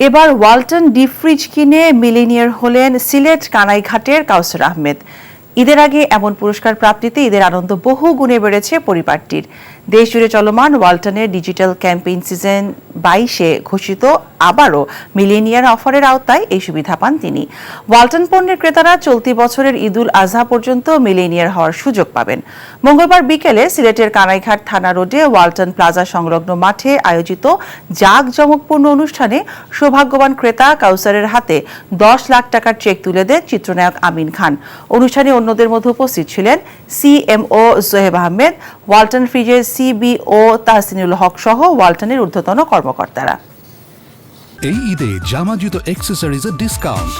এবার Walton deep fridge কিনে millionaire হলেন সিলেট কানাইঘাটের কাউসার আহমেদ। ঈদের আগে এমন পুরস্কার প্রাপ্তিতে ঈদের আনন্দ বহু গুণে বেড়েছে পরিবারটির। দেশজুড়ে চলমান ওয়ালটনের ডিজিটাল ক্যাম্পেইন সিজন 22-এ ঘোষিত আবারও মিলেনিয়ার অফারের আওতায় এই সুবিধা পান তিনি। ওয়ালটন পণ্যের ক্রেতারা চলতি বছরের ঈদুল আজহা পর্যন্ত মিলেনিয়ার হওয়ার সুযোগ পাবেন। মঙ্গলবার বিকেলে সিলেটের কানাইঘাট থানা রোডে ওয়ালটন প্লাজা সংলগ্ন মাঠে আয়োজিত জাঁকজমকপূর্ণ অনুষ্ঠানে সৌভাগ্যবান ক্রেতা কাউসারের হাতে 10 লাখ টাকার চেক তুলে দেন চিত্রনায়ক আমিন খান। অনুষ্ঠানে অন্যদের মধ্যে উপস্থিত ছিলেন সিএমও সোহেব আহমেদ, ওয়ালটন ফ্রিজের সিবিও তাহসিনুল হক সহ ওয়ালটনের ঊর্ধ্বতন কর্মকর্তারা। এই ঈদে জামা জুতো অ্যাক্সেসরিজের ডিসকাউন্ট।